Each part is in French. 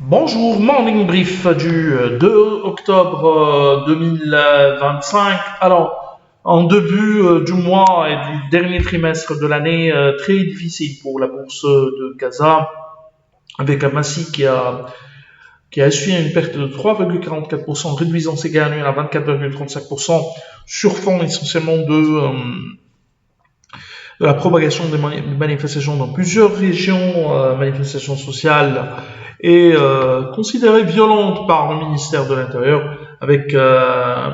Bonjour, morning brief du 2 octobre 2025. Alors, en début du mois et du dernier trimestre de l'année, très difficile pour la bourse de Gaza, avec un Massi qui a essuyé une perte de 3,44%, réduisant ses gains annuels à 24,35%, sur fond essentiellement de la propagation des manifestations dans plusieurs régions, manifestations sociales et considérées violentes par le ministère de l'Intérieur, avec un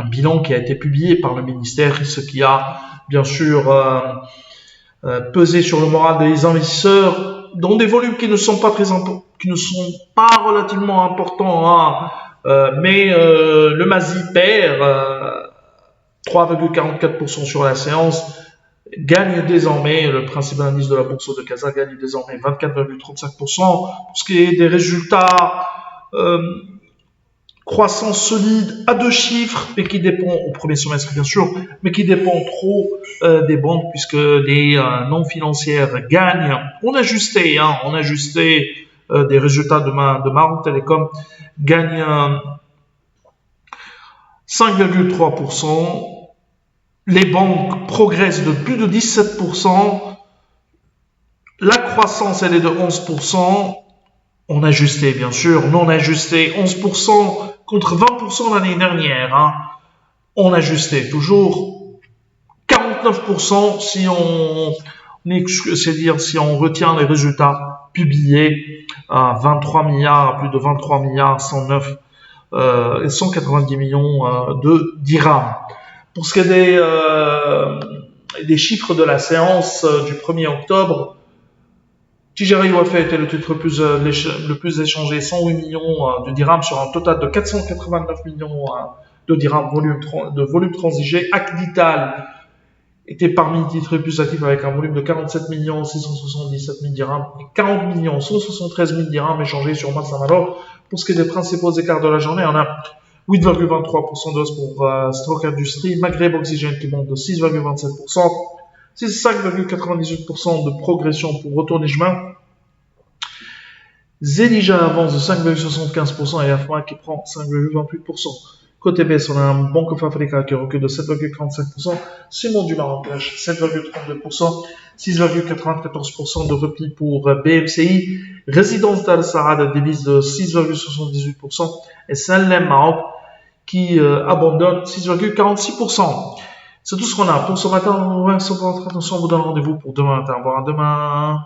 bilan qui a été publié par le ministère, ce qui a bien sûr pesé sur le moral des investisseurs dans des volumes qui ne sont pas qui ne sont pas relativement importants, hein, mais le Masi perd 3,44% sur la séance, gagne désormais, le principal indice de la bourse de Gaza gagne désormais 24,35%. Pour ce qui est des résultats, croissance solide à 2 chiffres, mais qui dépend au premier semestre bien sûr, mais qui dépend trop des banques, puisque les non financières gagnent. On ajusté des résultats de Maroc Telecom, gagne 5,3%. Les banques progressent de plus de 17%. La croissance, elle est de 11%. On ajusté, bien sûr. Non ajusté, 11% contre 20% l'année dernière. Hein. On ajusté, toujours 49% c'est-à-dire si on retient les résultats publiés à 23 milliards, plus de 23 milliards, 109 et 190 millions de dirhams. Pour ce qui est des chiffres de la séance du 1er octobre, Tijari Wafa était le titre le plus échangé, 108 millions de dirhams sur un total de 489 millions de dirhams de volume transigé. Acdital était parmi les titres les plus actifs avec un volume de 47 millions 677 000 dirhams et 40 millions 173 000 dirhams échangés sur Massamalo. Pour ce qui est des principaux écarts de la journée, on a 8,23% de hausse pour Stock Industries, Maghreb Oxygène qui monte de 6,27%, 5,98% de progression pour Retour Nijma, Zelija avance de 5,75% et Afma qui prend 5,28%. Côté baisse, on a un Bank of Africa qui recule de 7,45%, Simon du Maroc lâche 7,32%, 6,94% de repli pour BMCI, Résidence d'Al Saad dévise de 6,78% et Salem Maroc qui abandonne 6,46%. C'est tout ce qu'on a pour ce matin. On vous donne rendez-vous pour demain matin. Au revoir à demain.